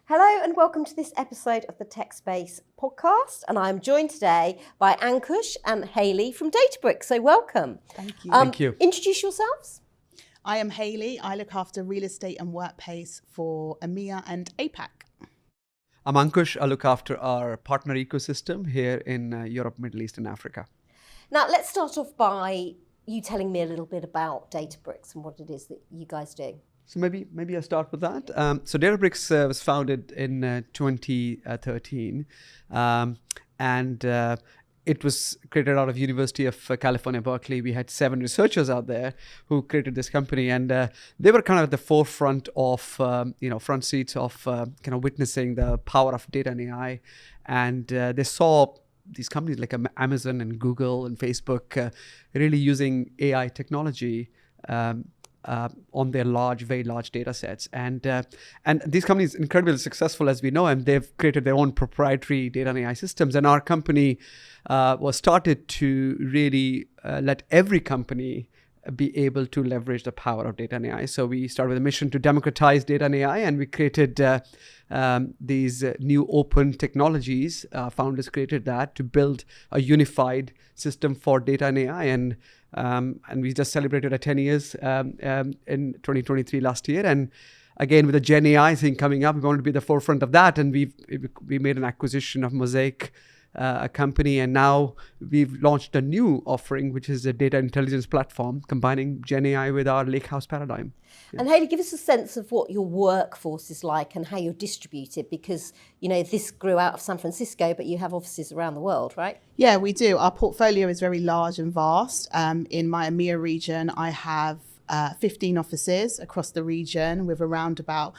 Hello and welcome to this episode of the Tech Space podcast, and I'm joined today by Ankush and Hayley from Databricks, so welcome. Thank you. Thank you. Introduce yourselves. I am Hayley. I look after real estate and workplace for EMEA and APAC. I'm Ankush. I look after our partner ecosystem here in Europe, Middle East and Africa. Now let's start off by you telling me a little bit about Databricks and what it is that you guys do. So maybe I'll start with that. So Databricks was founded in 2013, and it was created out of University of California, Berkeley. We had 7 researchers out there who created this company, and they were kind of at the forefront of, front seats of kind of witnessing the power of data and AI. And they saw these companies like Amazon and Google and Facebook really using AI technology on their very large data sets. And these companies are incredibly successful, as we know, and they've created their own proprietary data and AI systems. And our company was started to really let every company be able to leverage the power of data and AI. So we started with a mission to democratize data and AI, and we created these new open technologies. Founders created that to build a unified system for data and AI. And we just celebrated our 10 years in 2023 last year. And again, with the Gen AI thing coming up, we wanted to be at the forefront of that. And we made an acquisition of Mosaic, a company, and now we've launched a new offering, which is a data intelligence platform combining Gen AI with our Lakehouse paradigm. Yeah. And Hayley, give us a sense of what your workforce is like and how you're distributed, because this grew out of San Francisco, but you have offices around the world, right? Yeah, we do. Our portfolio is very large and vast. In my EMEA region, I have 15 offices across the region with around about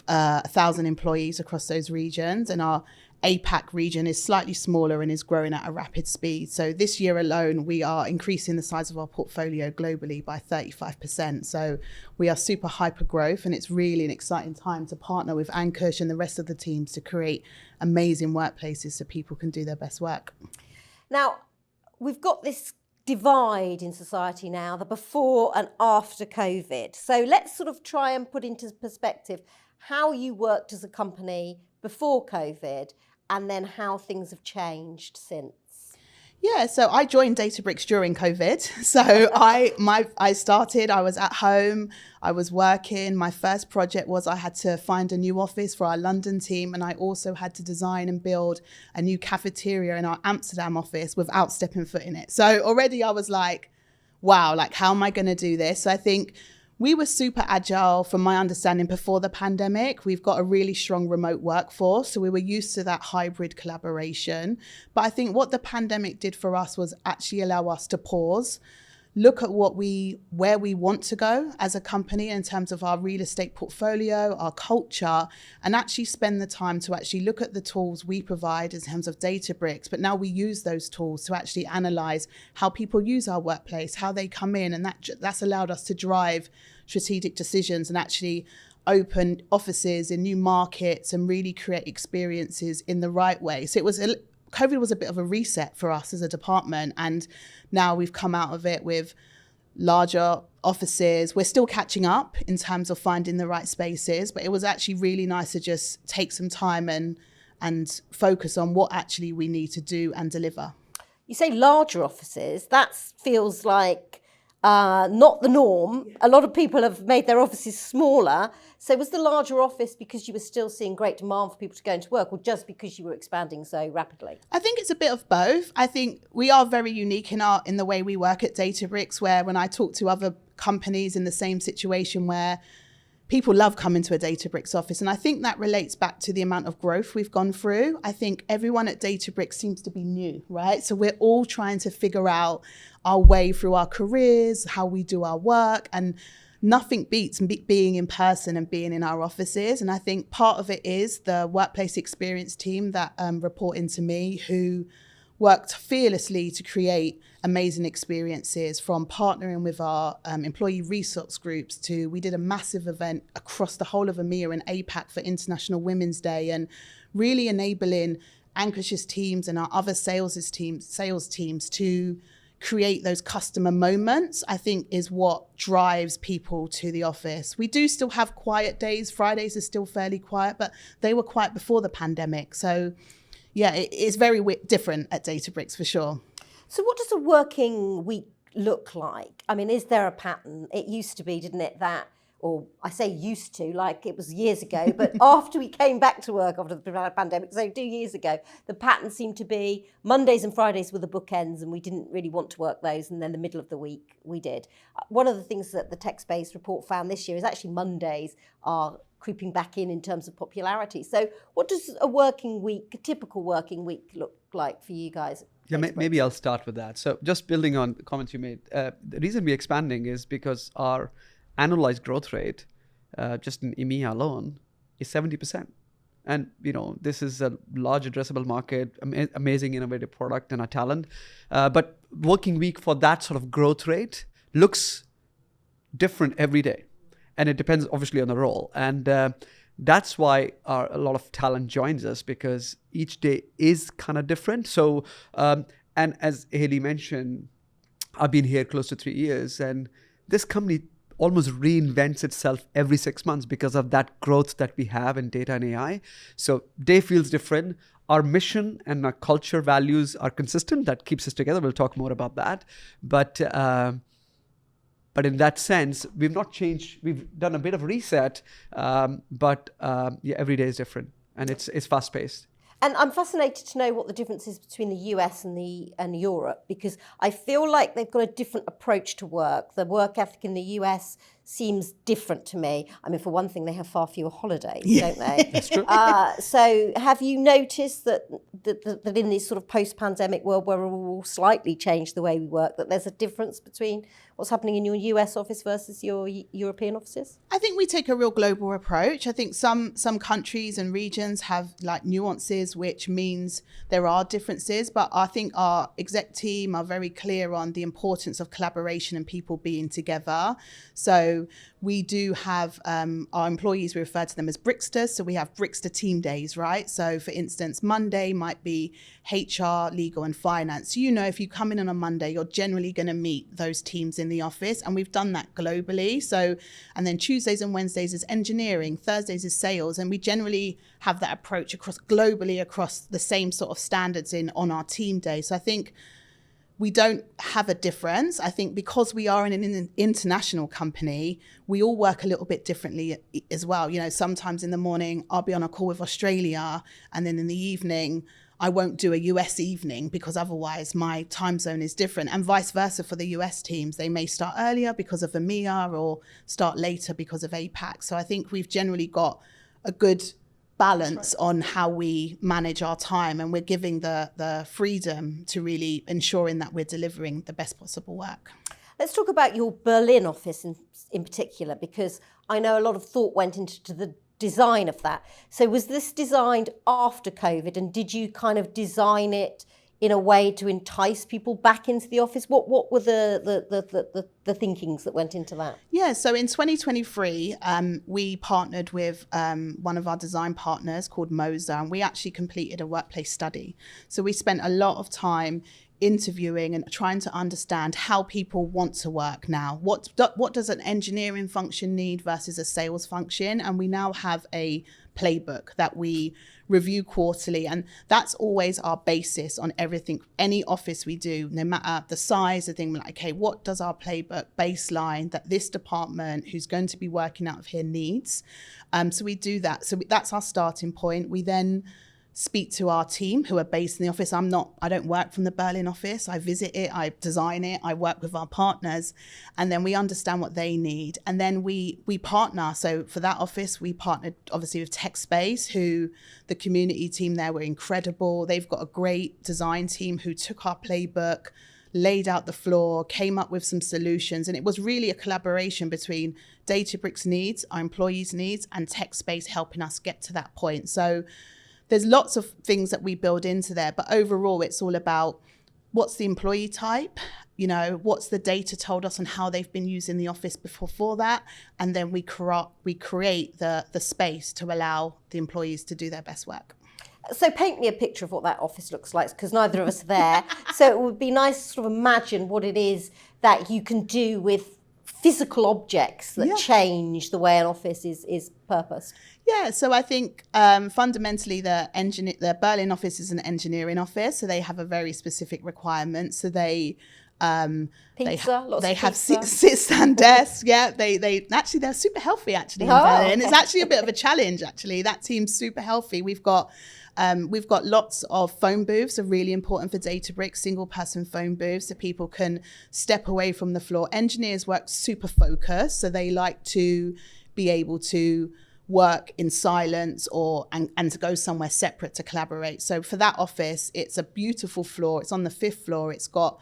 1,000 employees across those regions, and our APAC region is slightly smaller and is growing at a rapid speed. So this year alone, we are increasing the size of our portfolio globally by 35%. So we are super hyper growth, and it's really an exciting time to partner with Ankush and the rest of the teams to create amazing workplaces so people can do their best work. Now, we've got this divide in society now, the before and after COVID. So let's sort of try and put into perspective how you worked as a company before COVID, and then how things have changed since. Yeah, so I joined Databricks during COVID. So I was at home, I was working. My first project was I had to find a new office for our London team, and I also had to design and build a new cafeteria in our Amsterdam office without stepping foot in it. So already I was like, wow, like how am I going to do this? So I think we were super agile from my understanding before the pandemic. We've got a really strong remote workforce, so we were used to that hybrid collaboration. But I think what the pandemic did for us was actually allow us to pause, look at where we want to go as a company in terms of our real estate portfolio, our culture, and actually spend the time to actually look at the tools we provide in terms of Databricks. But now we use those tools to actually analyze how people use our workplace, how they come in, and that's allowed us to drive strategic decisions and actually open offices in new markets and really create experiences in the right way. So COVID was a bit of a reset for us as a department, and now we've come out of it with larger offices. We're still catching up in terms of finding the right spaces, but it was actually really nice to just take some time and focus on what actually we need to do and deliver. You say larger offices, that feels like not the norm. A lot of people have made their offices smaller. So was the larger office because you were still seeing great demand for people to go into work, or just because you were expanding so rapidly? I think it's a bit of both. I think we are very unique in the way we work at Databricks, where when I talk to other companies in the same situation where people love coming to a Databricks office. And I think that relates back to the amount of growth we've gone through. I think everyone at Databricks seems to be new, right? So we're all trying to figure out our way through our careers, how we do our work, and nothing beats being in person and being in our offices. And I think part of it is the workplace experience team that report into me, who worked fearlessly to create amazing experiences, from partnering with our employee resource groups to, we did a massive event across the whole of EMEA and APAC for International Women's Day, and really enabling Ankush's teams and our other sales teams to create those customer moments, I think is what drives people to the office. We do still have quiet days. Fridays are still fairly quiet, but they were quiet before the pandemic. So yeah, it is very different at Databricks for sure. So what does a working week look like? I mean, is there a pattern? It used to be, didn't it, that, or I say used to, like it was years ago, but after we came back to work after the pandemic, so 2 years ago, the pattern seemed to be Mondays and Fridays were the bookends and we didn't really want to work those, and then the middle of the week we did. One of the things that the TechSpace report found this year is actually Mondays are creeping back in terms of popularity. So what does a typical working week look like for you guys? Yeah, maybe I'll start with that. So just building on the comments you made, the reason we're expanding is because our annualized growth rate, just in EMEA alone, is 70%. And, this is a large addressable market, amazing innovative product and a talent. But working week for that sort of growth rate looks different every day. And it depends obviously on the role. And that's why a lot of talent joins us, because each day is kind of different. So, and as Hayley mentioned, I've been here close to 3 years, and this company almost reinvents itself every 6 months because of that growth that we have in data and AI. So day feels different. Our mission and our culture values are consistent. That keeps us together. We'll talk more about that. But in that sense, we've not changed. We've done a bit of reset, but every day is different, and it's fast paced. And I'm fascinated to know what the difference is between the US and Europe, because I feel like they've got a different approach to work. The work ethic in the US seems different to me. I mean, for one thing, they have far fewer holidays, don't they? That's true. So have you noticed that in this sort of post-pandemic world where we've all slightly changed the way we work, that there's a difference between what's happening in your US office versus your European offices? I think we take a real global approach. I think some countries and regions have like nuances, which means there are differences. But I think our exec team are very clear on the importance of collaboration and people being together. So we do have our employees, we refer to them as Bricksters. So we have Brickster team days, right? So for instance, Monday might be HR, legal and finance. So, if you come in on a Monday, you're generally going to meet those teams in the office. And we've done that globally. So, and then Tuesdays and Wednesdays is engineering, Thursdays is sales. And we generally have that approach globally across the same sort of standards on our team day. So I think we don't have a difference. I think because we are in an international company, we all work a little bit differently as well. Sometimes in the morning, I'll be on a call with Australia, and then in the evening, I won't do a US evening because otherwise my time zone is different, and vice versa for the US teams. They may start earlier because of EMEA or start later because of APAC. So I think we've generally got a good balance on how we manage our time, and we're giving the freedom to really ensuring that we're delivering the best possible work. Let's talk about your Berlin office in particular, because I know a lot of thought went into the design of that. So was this designed after COVID, and did you kind of design it in a way to entice people back into the office? What were the thinkings that went into that? Yeah, so in 2023, we partnered with one of our design partners called Moser, and we actually completed a workplace study. So we spent a lot of time interviewing and trying to understand how people want to work now. What does an engineering function need versus a sales function? And we now have a playbook that we review quarterly, and that's always our basis on everything. Any office we do, no matter the size, the thing, like, okay, what does our playbook baseline that this department who's going to be working out of here needs? So we do that. So that's our starting point. We then speak to our team who are based in the office. I don't work from the Berlin office. I visit it, I design it, I work with our partners, and then we understand what they need. And then we partner. So for that office, we partnered obviously with TechSpace, who the community team there were incredible. They've got a great design team who took our playbook, laid out the floor, came up with some solutions. And it was really a collaboration between Databricks needs, our employees' needs, and TechSpace helping us get to that point. So there's lots of things that we build into there, but overall it's all about what's the employee type, what's the data told us on how they've been using the office before that, and then we create the space to allow the employees to do their best work. So paint me a picture of what that office looks like, because neither of us are there. So it would be nice to sort of imagine what it is that you can do with physical objects that change the way an office is purposed. Yeah, so I think fundamentally the Berlin office is an engineering office, so they have a very specific requirement. So they have sit-stand desks. Yeah, they're super healthy actually in Berlin. Okay. It's actually a bit of a challenge actually. That team's super healthy. We've got lots of phone booths, are really important for Databricks, single person phone booths, so people can step away from the floor. Engineers work super focused, so they like to be able to work in silence and to go somewhere separate to collaborate. So for that office, it's a beautiful floor. It's on the 5th floor. It's got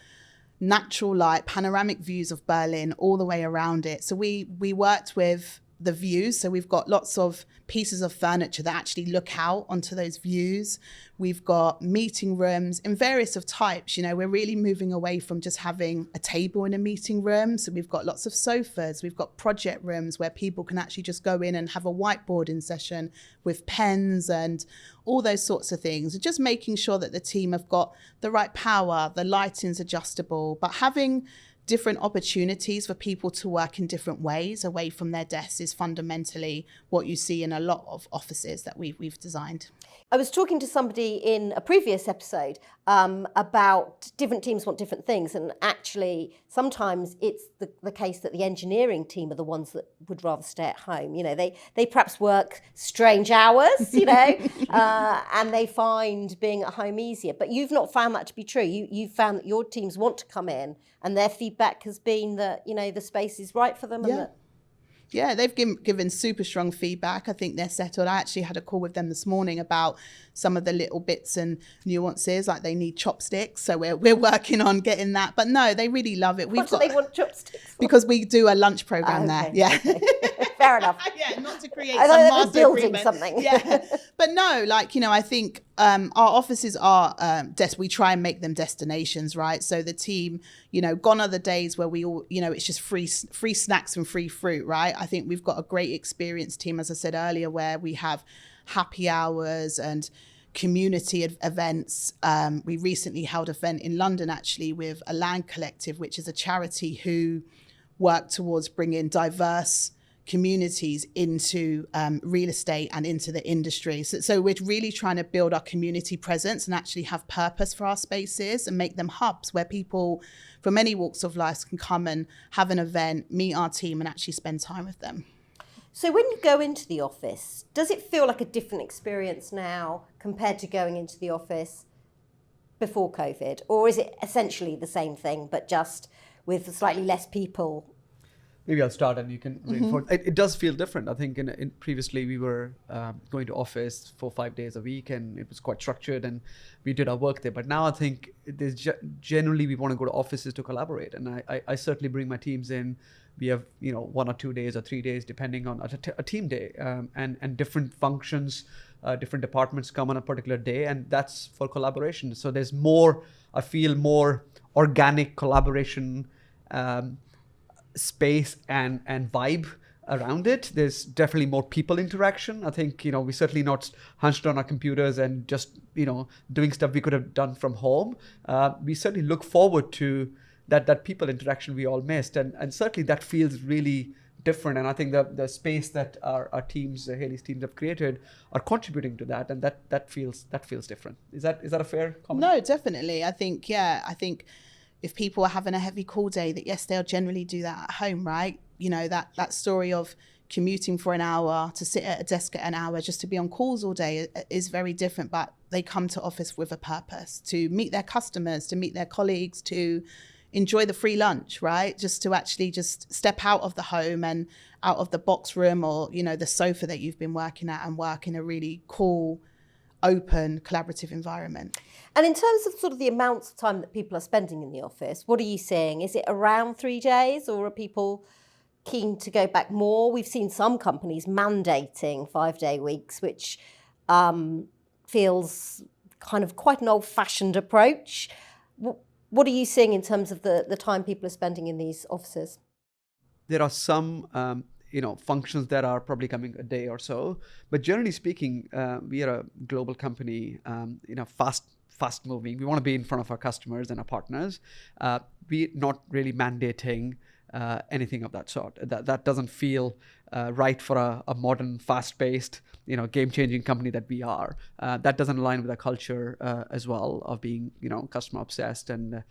natural light, panoramic views of Berlin all the way around it. So we worked with the views. So we've got lots of pieces of furniture that actually look out onto those views. We've got meeting rooms in various of types. You know, we're really moving away from just having a table in a meeting room. So we've got lots of sofas. We've got project rooms where people can actually just go in and have a whiteboarding session with pens and all those sorts of things. And just making sure that the team have got the right power, the lighting's adjustable, but having different opportunities for people to work in different ways away from their desks is fundamentally what you see in a lot of offices that we've designed. I was talking to somebody in a previous episode about different teams want different things, and actually sometimes it's the case that the engineering team are the ones that would rather stay at home. You know, they perhaps work strange hours, you know, and they find being at home easier. But you've not found that to be true. You've found that your teams want to come in, and their feedback has been that, you know, the space is right for them. And Yeah, they've given super strong feedback. I think they're settled. I actually had a call with them this morning about some of the little bits and nuances, like they need chopsticks. So we're working on getting that. But no, they really love it. What do they want chopsticks for? Because we do a lunch program there. Yeah. Okay. Fair enough. Yeah, not to create I some thought they were master building agreement. something. Yeah. But no, like, you know, I think our offices are, we try and make them destinations, right? So the team, you know, gone are the days where we all, you know, it's just free snacks and free fruit, right? I think we've got a great experienced team, as I said earlier, where we have happy hours and community events. We recently held an event in London, actually, with a land collective, which is a charity who work towards bringing diverse communities into real estate and into the industry. So we're really trying to build our community presence and actually have purpose for our spaces and make them hubs where people from any walks of life can come and have an event, meet our team and actually spend time with them. So when you go into the office, does it feel like a different experience now compared to going into the office before COVID? Or is it essentially the same thing, but just with slightly less people? Maybe I'll start and you can reinforce. It does feel different. I think in previously we were going to office 4-5 days a week and it was quite structured and we did our work there. But now I think there's generally we want to go to offices to collaborate. And I certainly bring my teams in. We have, you know, 1 or 2 days or 3 days, depending on a team day and different functions, different departments come on a particular day, and that's for collaboration. So there's more, I feel more organic collaboration space and vibe around it. There's definitely more people interaction. I think, you know, we're certainly not hunched on our computers and just, you know, doing stuff we could have done from home. We certainly look forward to that people interaction we all missed. And certainly that feels really different. And I think the space that our teams, Hayley's teams have created are contributing to that. And that feels different. Is that a fair comment? No, definitely. I think if people are having a heavy call day, that yes, they'll generally do that at home, right? You know, that story of commuting for an hour to sit at a desk at an hour just to be on calls all day is very different, but they come to office with a purpose, to meet their customers, to meet their colleagues, to enjoy the free lunch, right? Just to actually just step out of the home and out of the box room or, you know, the sofa that you've been working at and work in a really cool, open, collaborative environment. And in terms of sort of the amounts of time that people are spending in the office, what are you seeing? Is it around 3 days or are people keen to go back more? We've seen some companies mandating 5-day weeks, which feels kind of quite an old-fashioned approach. What are you seeing in terms of the time people are spending in these offices? There are some functions that are probably coming a day or so. But generally speaking, we are a global company, fast moving. We want to be in front of our customers and our partners. We're not really mandating anything of that sort. That doesn't feel right for a modern, fast-paced, game-changing company that we are. That doesn't align with our culture as well of being, customer obsessed. And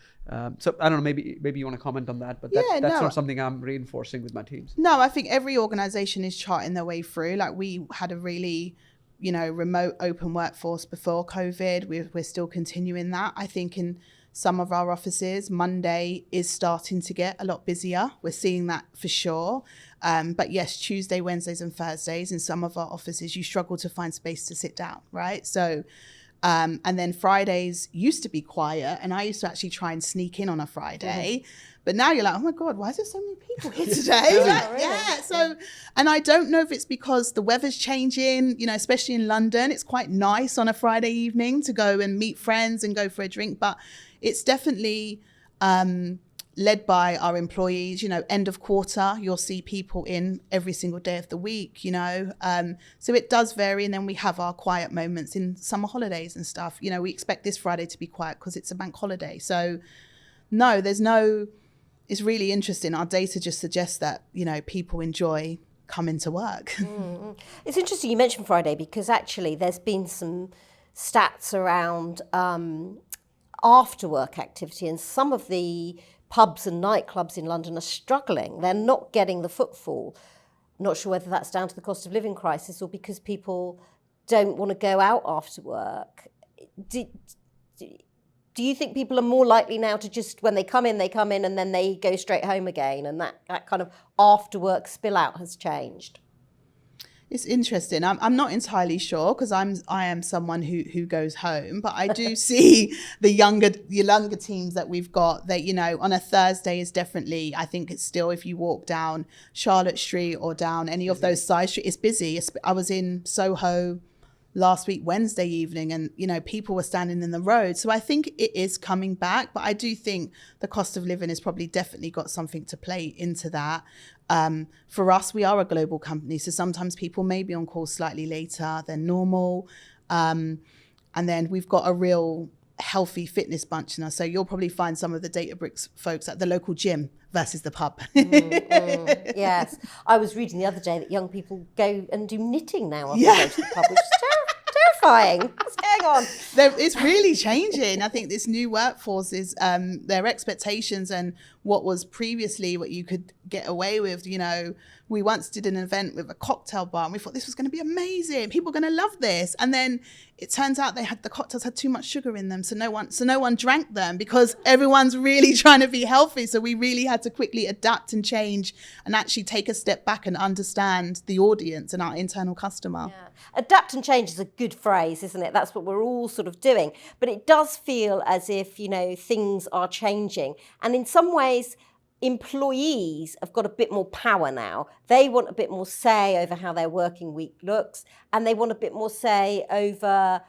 so I don't know. Maybe you want to comment on that, but that's not something I'm reinforcing with my teams. No, I think every organization is charting their way through. Like we had a really remote open workforce before COVID. We're still continuing that. I think in some of our offices, Monday is starting to get a lot busier. We're seeing that for sure. But yes, Tuesday, Wednesdays and Thursdays in some of our offices, you struggle to find space to sit down, right? So, and then Fridays used to be quiet, and I used to actually try and sneak in on a Friday. But now you're like, oh my God, why is there so many people here today? So, and I don't know if it's because the weather's changing, especially in London. It's quite nice on a Friday evening to go and meet friends and go for a drink. But it's definitely led by our employees. End of quarter, you'll see people in every single day of the week, So it does vary. And then we have our quiet moments in summer holidays and stuff. We expect this Friday to be quiet because it's a bank holiday. So no, it's really interesting. Our data just suggests that, people enjoy coming to work. It's interesting you mentioned Friday because actually there's been some stats around after work activity, and some of the pubs and nightclubs in London are struggling. They're not getting the footfall. Not sure whether that's down to the cost of living crisis or because people don't want to go out after work. Do you think people are more likely now to just, when they come in and then they go straight home again, and that kind of after work spill out has changed? It's interesting. I'm not entirely sure because I am someone who goes home, but I do see the younger teams that we've got that, on a Thursday is definitely, I think it's still, if you walk down Charlotte Street or down any of those side streets, it's busy. I was in Soho last week, Wednesday evening, and, people were standing in the road. So I think it is coming back, but I do think the cost of living has probably definitely got something to play into that. For us, we are a global company, so sometimes people may be on call slightly later than normal. And then we've got a real healthy fitness bunch now. So you'll probably find some of the Databricks folks at the local gym versus the pub. Yes. I was reading the other day that young people go and do knitting now after they go to the pub, which is terrifying. What's going on? It's really changing. I think this new workforce is their expectations and what was previously what you could get away with. We once did an event with a cocktail bar and we thought this was going to be amazing. People are going to love this. And then it turns out the cocktails had too much sugar in them. So no one drank them because everyone's really trying to be healthy. So we really had to quickly adapt and change and actually take a step back and understand the audience and our internal customer. Yeah. Adapt and change is a good phrase, isn't it? That's what we're all sort of doing. But it does feel as if, things are changing. And in some ways, employees have got a bit more power now. They want a bit more say over how their working week looks, and they want a bit more say over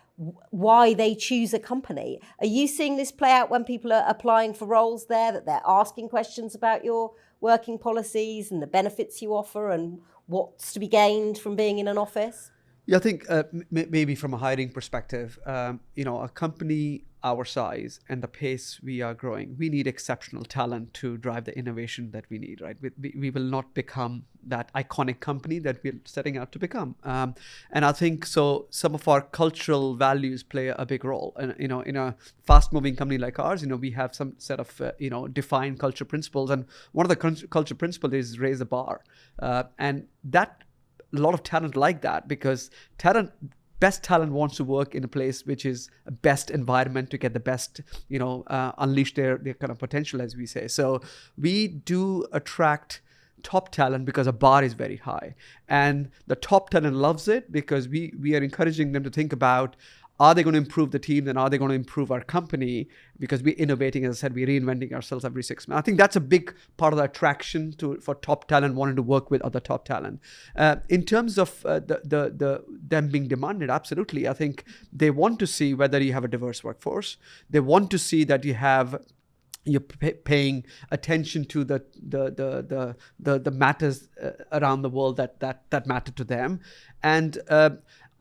why they choose a company. Are you seeing this play out when people are applying for roles there, that they're asking questions about your working policies and the benefits you offer and what's to be gained from being in an office? Yeah, I think maybe from a hiring perspective, a company our size and the pace we are growing, we need exceptional talent to drive the innovation that we need, right? We will not become that iconic company that we're setting out to become. And I think so some of our cultural values play a big role. And, in a fast moving company like ours, we have some set of, defined culture principles. And one of the culture principles is raise the bar. And that a lot of talent like that because best talent wants to work in a place which is a best environment to get the best, unleash their kind of potential, as we say. So we do attract top talent because a bar is very high. And the top talent loves it because we are encouraging them to think about, are they going to improve the team and are they going to improve our company? Because we're innovating, as I said, we're reinventing ourselves every 6 months. I think that's a big part of the attraction for top talent wanting to work with other top talent. In terms of them being demanded, absolutely. I think they want to see whether you have a diverse workforce. They want to see that you have you're paying attention to the matters around the world that matter to them. And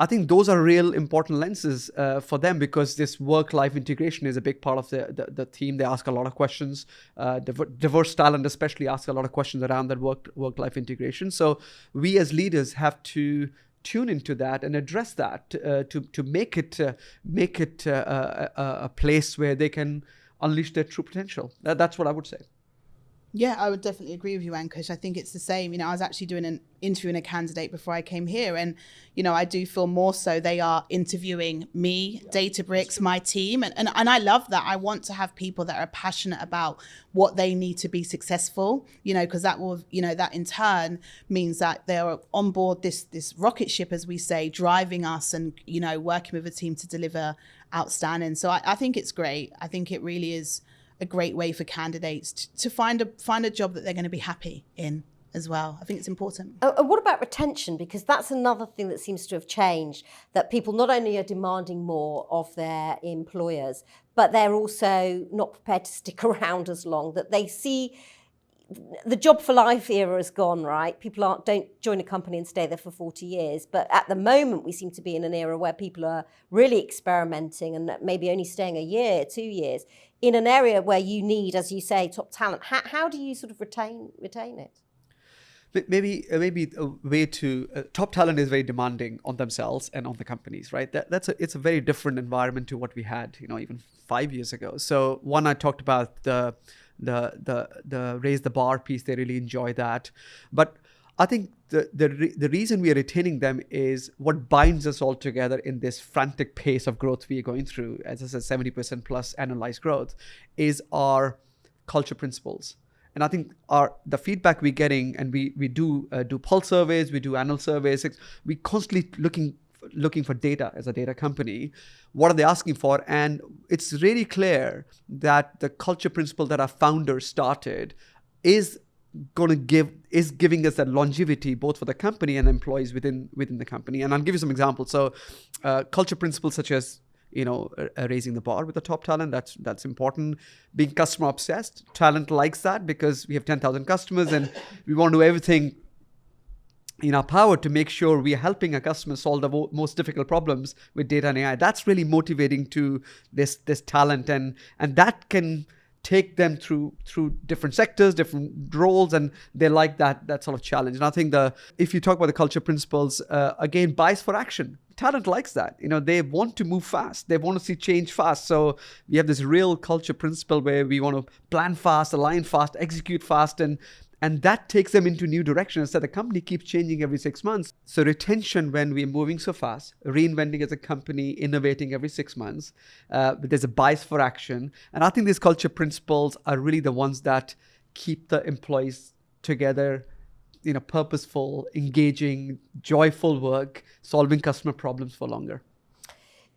I think those are real important lenses for them, because this work-life integration is a big part of the theme. They ask a lot of questions. Diverse talent especially ask a lot of questions around that work-life integration. So we as leaders have to tune into that and address that to make it a place where they can unleash their true potential. That's what I would say. Yeah, I would definitely agree with you, Ankush. I think it's the same. I was actually doing an interviewing a candidate before I came here, and I do feel more so they are interviewing me, Databricks, my team, and I love that. I want to have people that are passionate about what they need to be successful, because that will, that in turn means that they're on board this rocket ship, as we say, driving us and, working with a team to deliver outstanding. So I think it's great. I think it really is a great way for candidates to find a job that they're going to be happy in as well. I think it's important. And what about retention? Because that's another thing that seems to have changed, that people not only are demanding more of their employers, but they're also not prepared to stick around as long, that they see the job for life era is gone, right? People don't join a company and stay there for 40 years. But at the moment, we seem to be in an era where people are really experimenting and maybe only staying a year, 2 years, in an area where you need, as you say, top talent. How do you sort of retain it? Maybe a way to top talent is very demanding on themselves and on the companies, right? It's a very different environment to what we had, even 5 years ago. So one, I talked about the raise the bar piece. They really enjoy that, but I think the reason we are retaining them is what binds us all together in this frantic pace of growth we are going through. As I said, 70% plus annualized growth is our culture principles. And I think the feedback we're getting, and we do pulse surveys, we do annual surveys, we constantly looking for data as a data company. What are they asking for? And it's really clear that the culture principle that our founders started is giving us that longevity, both for the company and employees within the company. And I'll give you some examples. So culture principles such as raising the bar with the top talent, that's important. Being customer obsessed, talent likes that because we have 10,000 customers and we want to do everything in our power to make sure we are helping our customers solve the most difficult problems with data and AI. That's really motivating to this talent, and that can take them through different sectors, different roles, and they like that sort of challenge. And I think if you talk about the culture principles, again, bias for action. Talent likes that. They want to move fast. They want to see change fast. So we have this real culture principle where we want to plan fast, align fast, execute fast, and that takes them into new directions. So the company keeps changing every 6 months. So retention, when we're moving so fast, reinventing as a company, innovating every 6 months, there's a bias for action. And I think these culture principles are really the ones that keep the employees together, purposeful, engaging, joyful work, solving customer problems for longer.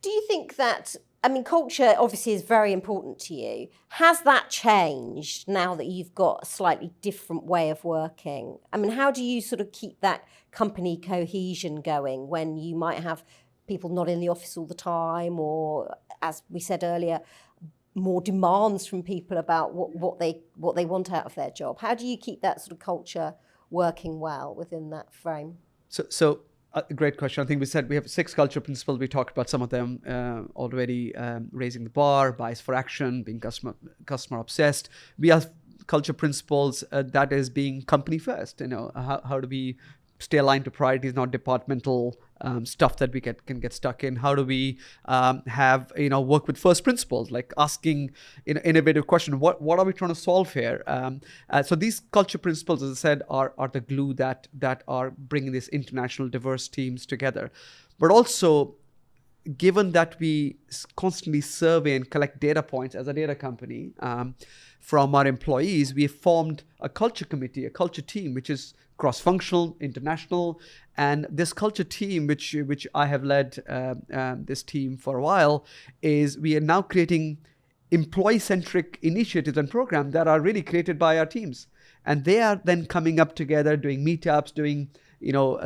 Do you think that, culture obviously is very important to you. Has that changed now that you've got a slightly different way of working? How do you sort of keep that company cohesion going when you might have people not in the office all the time, or, as we said earlier, more demands from people about what they want out of their job? How do you keep that sort of culture working well within that frame? So a great question. I think we said we have 6 culture principles. We talked about some of them already. Raising the bar, bias for action, being customer obsessed. We have culture principles that is being company first. How do we stay aligned to priorities, not departmental stuff that we can get stuck in? How do we have work with first principles, like asking innovative question, what are we trying to solve here? So these culture principles, as I said, are the glue that are bringing these international diverse teams together. But also, given that we constantly survey and collect data points as a data company from our employees, we have formed a culture committee, a culture team, which is cross-functional, international. And this culture team, which I have led this team for a while, is we are now creating employee-centric initiatives and programs that are really created by our teams. And they are then coming up together, doing meetups, doing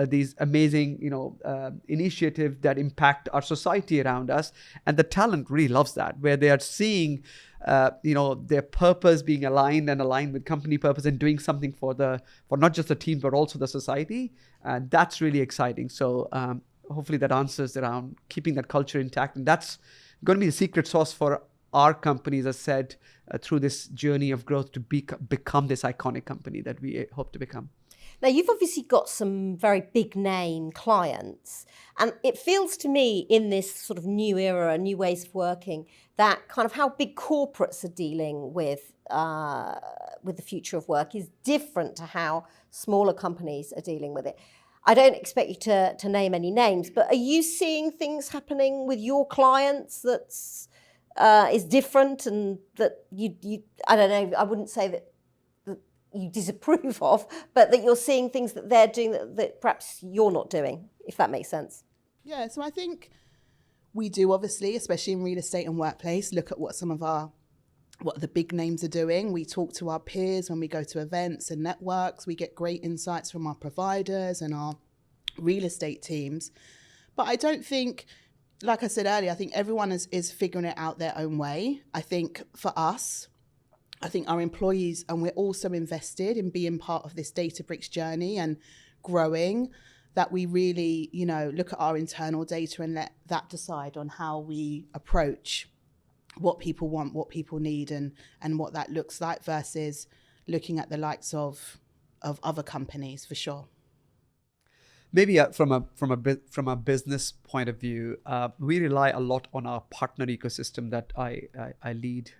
these amazing initiatives that impact our society around us. And the talent really loves that, where they are seeing their purpose being aligned with company purpose and doing something for not just the team but also the society. That's really exciting. So hopefully that answers around keeping that culture intact, and that's going to be the secret sauce for our company, as I said, through this journey of growth to become this iconic company that we hope to become. Now, you've obviously got some very big name clients, and it feels to me in this sort of new era, new ways of working, that kind of how big corporates are dealing with the future of work is different to how smaller companies are dealing with it. I don't expect you to name any names, but are you seeing things happening with your clients that's is different and that you I don't know, I wouldn't say that you disapprove of, but that you're seeing things that they're doing that perhaps you're not doing, if that makes sense? Yeah, so I think we do, obviously, especially in real estate and workplace, look at what the big names are doing. We talk to our peers when we go to events and networks. We get great insights from our providers and our real estate teams. But I don't think, like I said earlier, I think everyone is figuring it out their own way. I think for us, I think our employees, and we're also invested in being part of this Databricks journey and growing, that we really, look at our internal data and let that decide on how we approach what people want, what people need, and what that looks like versus looking at the likes of other companies, for sure. Maybe from a business point of view, we rely a lot on our partner ecosystem that I lead.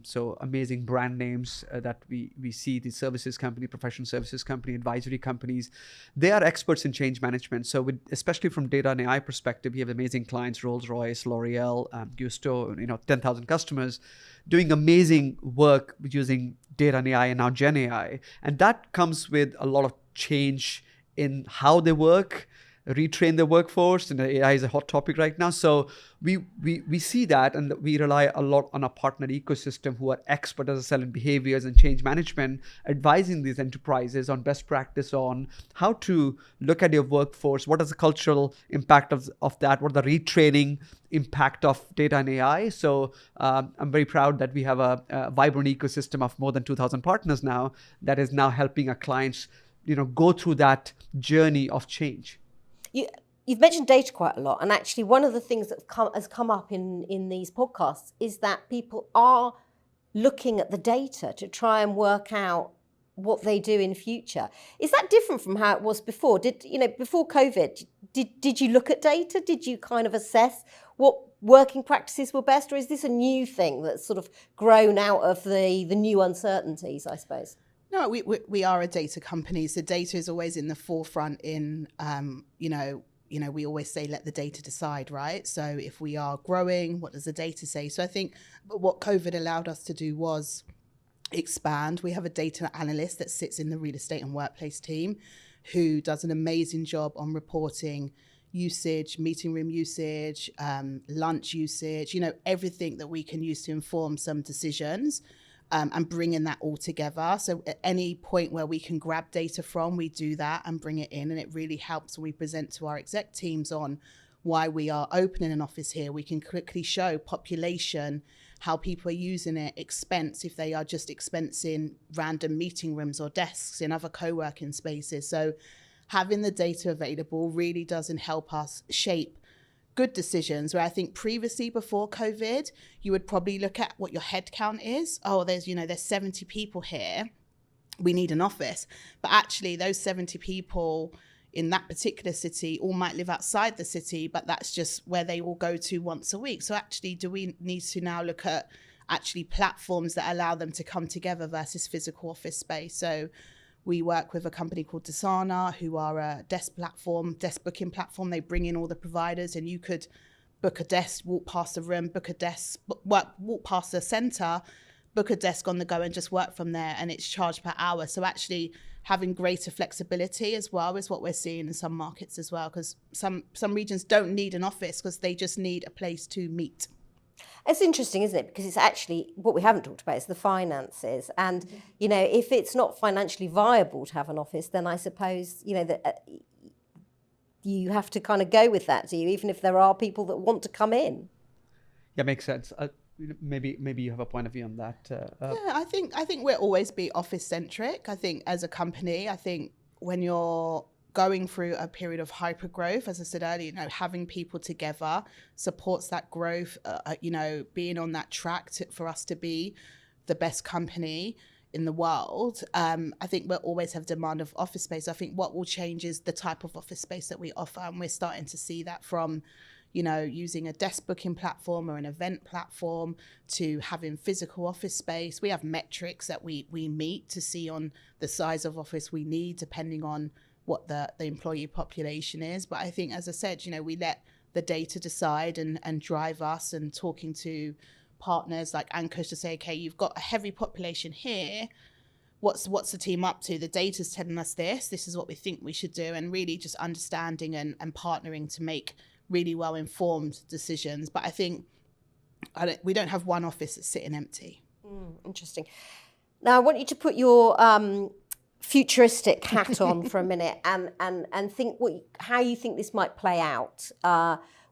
So amazing brand names that we see, the services company, professional services company, advisory companies, they are experts in change management. So especially from data and AI perspective, we have amazing clients, Rolls-Royce, L'Oreal, Gusto, 10,000 customers doing amazing work using data and AI and now Gen AI. And that comes with a lot of change in how they work, retrain their workforce, and AI is a hot topic right now. So we see that, and we rely a lot on our partner ecosystem who are expert, as I said, in behaviors and change management, advising these enterprises on best practice on how to look at your workforce, what is the cultural impact of that, what are the retraining impact of data and AI. So I'm very proud that we have a vibrant ecosystem of more than 2,000 partners now that is now helping our clients go through that journey of change. You've mentioned data quite a lot, and actually one of the things that has come up in these podcasts is that people are looking at the data to try and work out what they do in future. Is that different from how it was before? Before COVID, did you look at data? Did you kind of assess what working practices were best, or is this a new thing that's sort of grown out of the new uncertainties, I suppose? No, we are a data company, so data is always in the forefront. We always say, let the data decide, right? So if we are growing, what does the data say? So I think what COVID allowed us to do was expand. We have a data analyst that sits in the real estate and workplace team who does an amazing job on reporting usage, meeting room usage, lunch usage, everything that we can use to inform some decisions. And bringing that all together. So at any point where we can grab data from, we do that and bring it in. And it really helps when we present to our exec teams on why we are opening an office here. We can quickly show population, how people are using it, expense, if they are just expensing random meeting rooms or desks in other co-working spaces. So having the data available really doesn't help us shape good decisions, where I think previously, before COVID, you would probably look at what your head count is. Oh, there's 70 people here. We need an office. But actually, those 70 people in that particular city all might live outside the city, but that's just where they all go to once a week. So actually, do we need to now look at actually platforms that allow them to come together versus physical office space? So we work with a company called Dasana, who are a desk booking platform. They bring in all the providers, and you could book a desk, walk past a room, book a desk, walk past a center, book a desk on the go and just work from there, and it's charged per hour. So actually having greater flexibility as well is what we're seeing in some markets as well, because some regions don't need an office because they just need a place to meet. It's interesting, isn't it? Because it's actually, what we haven't talked about is the finances. And, if it's not financially viable to have an office, then I suppose, that you have to kind of go with that, do you? Even if there are people that want to come in. Yeah, makes sense. maybe you have a point of view on that. Yeah, I think we'll always be office centric. I think as a company, I think when you're going through a period of hyper growth, as I said earlier, having people together supports that growth. Being on that track for us to be the best company in the world. I think we'll always have demand of office space. I think what will change is the type of office space that we offer, and we're starting to see that from using a desk booking platform or an event platform to having physical office space. We have metrics that we meet to see on the size of office we need, depending on what the employee population is. But I think, as I said, we let the data decide and drive us, and talking to partners like Ankush to say, okay, you've got a heavy population here. What's the team up to? The data's telling us this is what we think we should do, and really just understanding and partnering to make really well-informed decisions. But I think we don't have one office that's sitting empty. Interesting. Now I want you to put your futuristic hat on for a minute and think how you think this might play out.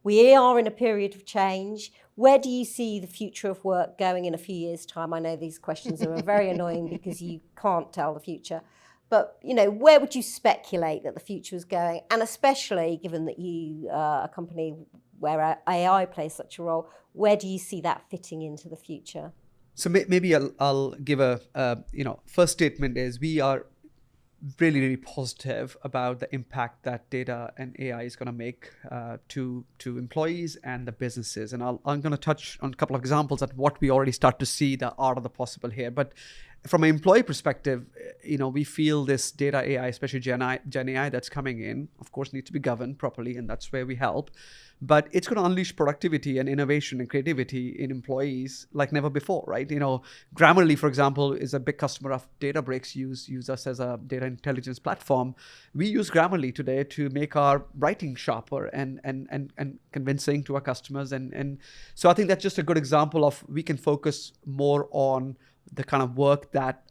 We are in a period of change. Where do you see the future of work going in a few years' time? I know these questions are very annoying because you can't tell the future. But, where would you speculate that the future is going? And especially given that you are a company where AI plays such a role, where do you see that fitting into the future? So maybe I'll give a first statement is we are really, really positive about the impact that data and AI is going to make to employees and the businesses. And I'm going to touch on a couple of examples at what we already start to see the art of the possible here. But from an employee perspective, we feel this data AI, especially Gen AI that's coming in, of course, needs to be governed properly, and that's where we help. But it's going to unleash productivity and innovation and creativity in employees like never before, right? Grammarly, for example, is a big customer of Databricks, use us as a data intelligence platform. We use Grammarly today to make our writing sharper and convincing to our customers. And so I think that's just a good example of we can focus more on the kind of work that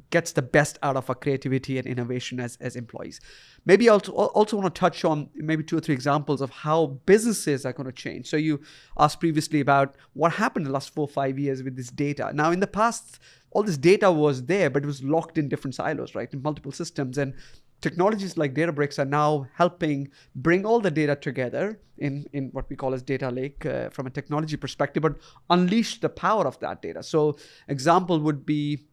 gets the best out of our creativity and innovation as employees. Maybe I also want to touch on maybe 2 or 3 examples of how businesses are going to change. So you asked previously about what happened in the last 4 or 5 years with this data. Now, in the past, all this data was there, but it was locked in different silos, right, in multiple systems. And technologies like Databricks are now helping bring all the data together in what we call as data lake from a technology perspective, but unleash the power of that data. So example would be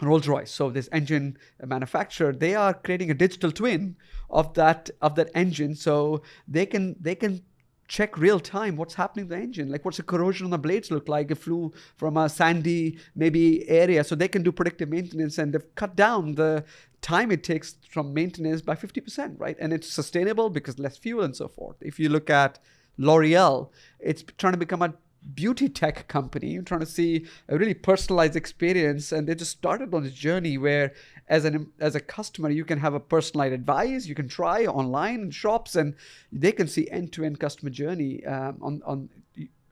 Rolls-Royce. So this engine manufacturer, they are creating a digital twin of that engine, so they can check real time what's happening to the engine, like what's the corrosion on the blades look like. It flew from a sandy maybe area, so they can do predictive maintenance, and they've cut down the time it takes from maintenance by 50%, right? And it's sustainable because less fuel and so forth. If you look at L'Oreal, it's trying to become a beauty tech company, trying to see a really personalized experience, and they just started on this journey where as a customer you can have a personalized advice, you can try online in shops, and they can see end-to-end customer journey.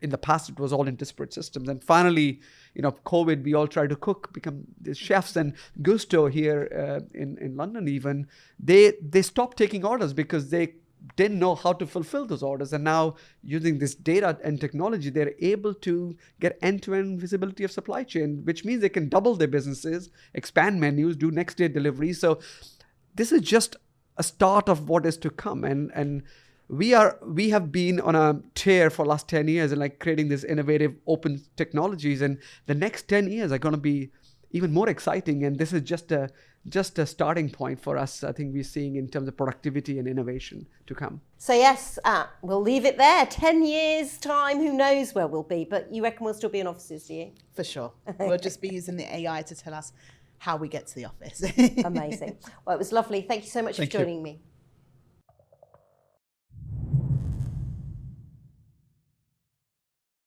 In the past it was all in disparate systems, and finally COVID, we all tried to become the chefs, and Gusto here in London even they stopped taking orders because they didn't know how to fulfill those orders. And now using this data and technology, they're able to get end-to-end visibility of supply chain, which means they can double their businesses, expand menus, do next day delivery. So this is just a start of what is to come. And we have been on a tear for the last 10 years and like creating this innovative open technologies. And the next 10 years are going to be even more exciting. And this is just a starting point for us. I think we're seeing in terms of productivity and innovation to come. So yes, we'll leave it there. 10 years time, who knows where we'll be, but you reckon we'll still be in offices, do you? For sure. We'll just be using the AI to tell us how we get to the office. Amazing. Well, it was lovely. Thank you so much for joining me.